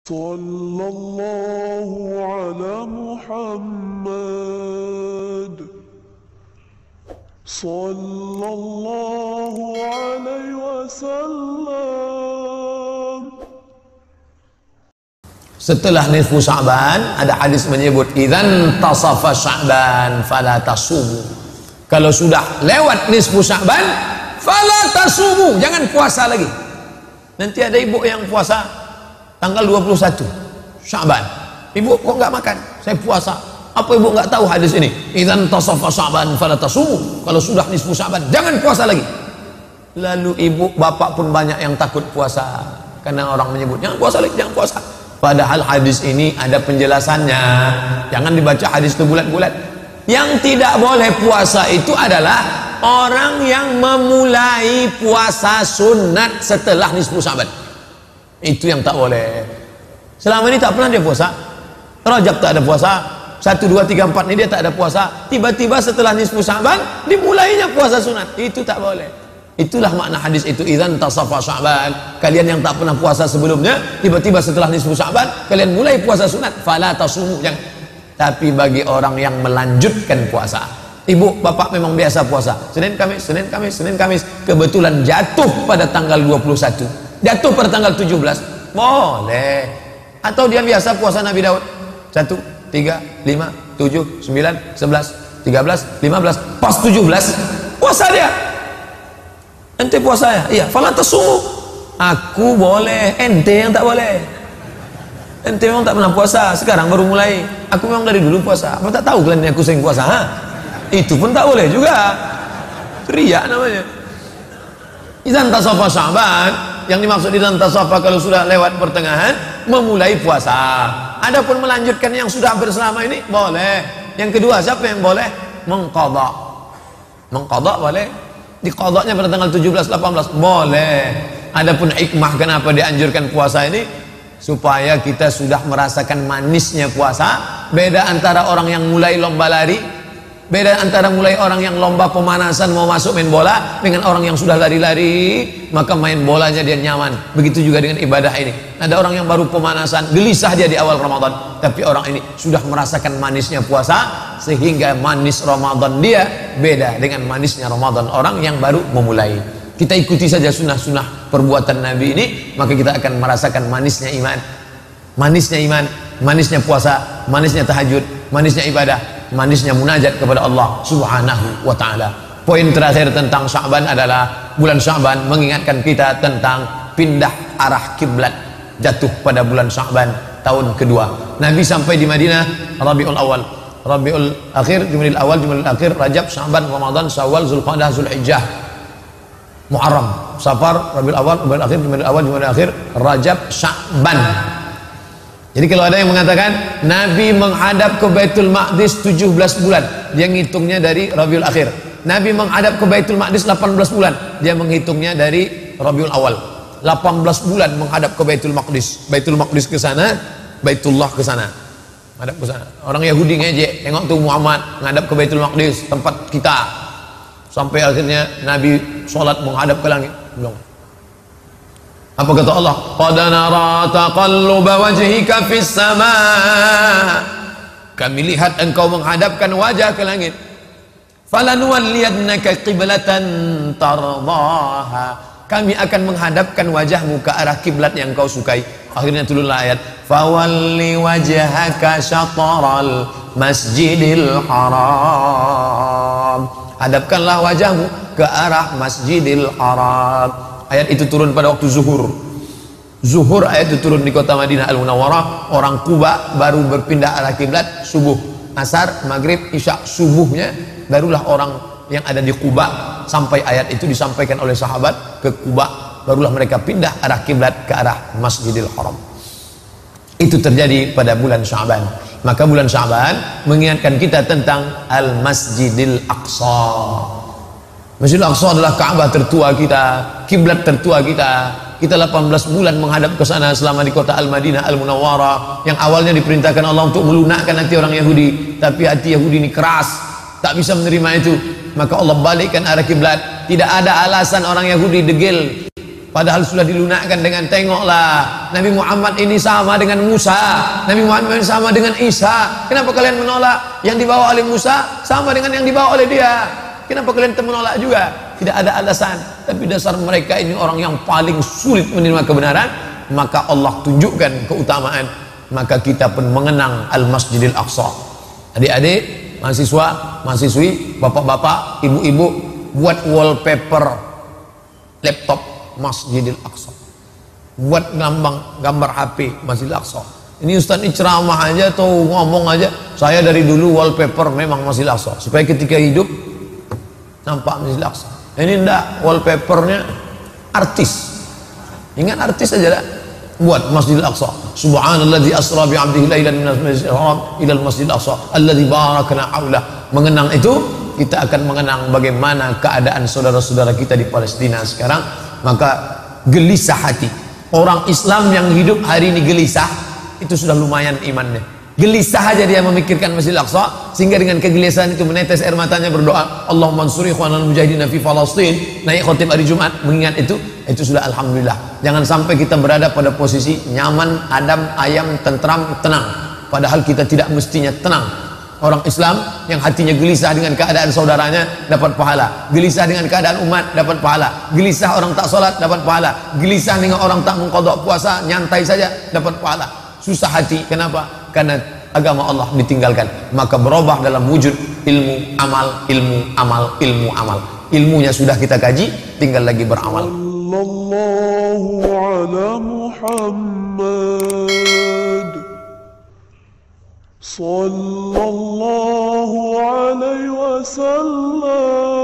Sallallahu ala Muhammad Sallallahu alaihi wasallam. Setelah nisfu Sya'ban ada hadis menyebut idzan tasafa Sya'ban fala tasumu. Kalau sudah lewat nisfu Sya'ban fala tasumu, jangan puasa lagi. Nanti ada ibu yang puasa tanggal 21 Sya'ban, ibu kok nggak makan? Saya puasa. Apa ibu nggak tahu hadis ini? Idzan tasafa Sya'ban fala tasumu. Kalau sudah nisfu Sya'ban jangan puasa lagi. Lalu ibu bapak pun banyak yang takut puasa karena orang menyebut jangan puasa lagi, jangan puasa. Padahal hadis ini ada penjelasannya. Jangan dibaca hadis itu bulat-bulat. Yang tidak boleh puasa itu adalah orang yang memulai puasa sunat setelah nisfu Sya'ban. Itu yang tak boleh. Selama ini tak pernah dia puasa. Rajab tak ada puasa, 1, 2, 3, 4 ini dia tak ada puasa. Tiba-tiba setelah nisfu Sya'ban dimulainya puasa sunat. Itu tak boleh. Itulah makna hadis itu, idzan tasafa Sya'ban. Kalian yang tak pernah puasa sebelumnya, tiba-tiba setelah nisfu Sya'ban kalian mulai puasa sunat, fala tasumu, jangan. Tapi bagi orang yang melanjutkan puasa, ibu bapak memang biasa puasa Senin Kamis, Senin Kamis, Senin Kamis, kebetulan jatuh pada tanggal 21, jatuh pada tanggal 17, boleh. Atau dia biasa puasa Nabi Daud 1, 3, 5, 7, 9, 11, 13, 15, pas 17 puasa dia. Ente puasa ya? Iya, fala tasumu. Aku boleh, ente yang tak boleh. Ente memang tak pernah puasa, sekarang baru mulai. Aku memang dari dulu puasa. Apa tak tahu kalian aku sering puasa? Ha? Itu pun tak boleh juga. Riya namanya. Idzan tasafa Sya'ban, yang dimaksud idzan tasafa kalau sudah lewat pertengahan memulai puasa. Adapun melanjutkan yang sudah hampir selama ini boleh. Yang kedua, siapa yang boleh? Mengqadha. Mengqadha boleh. Diqadhanya pada tanggal 17, 18 boleh. Adapun hikmah kenapa dianjurkan puasa ini, supaya kita sudah merasakan manisnya puasa. Beda antara orang yang mulai lomba lari, beda antara mulai orang yang lomba pemanasan mau masuk main bola dengan orang yang sudah lari-lari, maka main bolanya dia nyaman. Begitu juga dengan ibadah ini. Ada orang yang baru pemanasan, gelisah dia di awal Ramadan, tapi orang ini sudah merasakan manisnya puasa, sehingga manis Ramadan dia beda dengan manisnya Ramadan orang yang baru memulai. Kita ikuti saja sunnah-sunnah perbuatan Nabi ini, maka kita akan merasakan manisnya iman, manisnya puasa, manisnya tahajud, manisnya ibadah, manisnya munajat kepada Allah Subhanahu wa ta'ala. Poin terakhir tentang Sya'ban adalah bulan Sya'ban mengingatkan kita tentang pindah arah kiblat, jatuh pada bulan Sya'ban tahun kedua. Nabi sampai di Madinah Rabiul Awal, Rabiul Akhir, Jumadil Awal, Jumadil Akhir, Rajab, Sya'ban, Ramadan, Syawal, Zulqa'dah, Zulhijjah, Muharram, Safar, Rabiul Awal, Rabiul Akhir, Jumadil Awal, Jumadil Akhir, Rajab, Sya'ban. Jadi kalau ada yang mengatakan Nabi menghadap ke Baitul Maqdis 17 bulan, dia ngitungnya dari Rabiul Akhir. Nabi menghadap ke Baitul Maqdis 18 bulan, dia menghitungnya dari Rabiul Awal. 18 bulan menghadap ke Baitul Maqdis. Baitul Maqdis ke sana, Baitullah ke sana. Menghadap ke sana. Orang Yahudi ngejek, tengok tuh Muhammad menghadap ke Baitul Maqdis, tempat kita. Sampai akhirnya Nabi sholat menghadap ke langit. Belum. Apa kata Allah? Qad nara taqalluba wajhika fis sama. Kami lihat engkau menghadapkan wajah ke langit. Falanuwalliyannaka qiblatan tardaha. Kami akan menghadapkan wajahmu ke arah kiblat yang kau sukai. Akhirnya turunlah ayat, fawalli wajhaka syatral masjidil haram. Hadapkanlah wajahmu ke arah Masjidil Haram. Ayat itu turun pada waktu zuhur. Zuhur ayat itu turun di kota Madinah Al-Munawwarah. Orang Kuba baru berpindah arah kiblat subuh. Asar, maghrib, isya, subuhnya barulah orang yang ada di Kuba, sampai ayat itu disampaikan oleh sahabat ke Kuba, barulah mereka pindah arah kiblat ke arah Masjidil Haram. Itu terjadi pada bulan Sya'ban. Maka bulan Sya'ban mengingatkan kita tentang Al-Masjidil Aqsa. Masjidil Aqsa adalah Ka'bah tertua kita, kiblat tertua kita. Kita 18 bulan menghadap ke sana selama di kota Al-Madinah Al-Munawwarah, yang awalnya diperintahkan Allah untuk melunakkan hati orang Yahudi, tapi hati Yahudi ini keras, tak bisa menerima itu. Maka Allah balikkan arah kiblat. Tidak ada alasan orang Yahudi degil Padahal sudah dilunakkan dengan tengoklah Nabi Muhammad ini sama dengan Musa, Nabi Muhammad ini sama dengan Isa. Kenapa kalian menolak? Yang dibawa oleh Musa sama dengan yang dibawa oleh dia. Kenapa kalian menolak juga? Tidak ada alasan. Tapi dasar mereka ini orang yang paling sulit menerima kebenaran. Maka Allah tunjukkan keutamaan. Maka kita pun mengenang Al-Masjidil Aqsa. Adik-adik, mahasiswa, mahasiswi, bapak-bapak, ibu-ibu, buat wallpaper laptop Masjidil Aqsa, buat gambar HP Masjidil Aqsa. Ini Ustaz ini ceramah aja atau ngomong aja. Saya dari dulu wallpaper memang Masjidil Aqsa, supaya ketika hidup nampak Masjidil Aqsa. Ini enggak, wallpapernya artis. Ingat artis aja dah. Buat Masjidil Aqsa. Subhanalladzi asra bi 'abdihi lailan minal masjidil haram ila al-masjidil aqsa alladzi barakna haulah. Mengenang itu, kita akan mengenang bagaimana keadaan saudara-saudara kita di Palestina sekarang. Maka gelisah hati orang Islam yang hidup hari ini, gelisah itu sudah lumayan imannya. Gelisah aja dia memikirkan Masjidil Aqsa, sehingga dengan kegelisahan itu menetes air matanya, berdoa Allahumma ansuri ikhwanal mujahidin fi Falastin. Naik khotib hari Jumat mengingat itu sudah alhamdulillah. Jangan sampai kita berada pada posisi nyaman, adem, ayam, tentram, tenang, padahal kita tidak mestinya tenang. Orang Islam yang hatinya gelisah dengan keadaan saudaranya dapat pahala, gelisah dengan keadaan umat dapat pahala, gelisah orang tak sholat dapat pahala, gelisah dengan orang tak mengqadha puasa nyantai saja dapat pahala. Susah hati, kenapa? Karena agama Allah ditinggalkan. Maka berubah dalam wujud ilmu, amal, ilmu, amal, ilmu, amal. Ilmunya sudah kita kaji, tinggal lagi beramal. Sallallahu ala Muhammad. Sallallahu alaihi wasallam.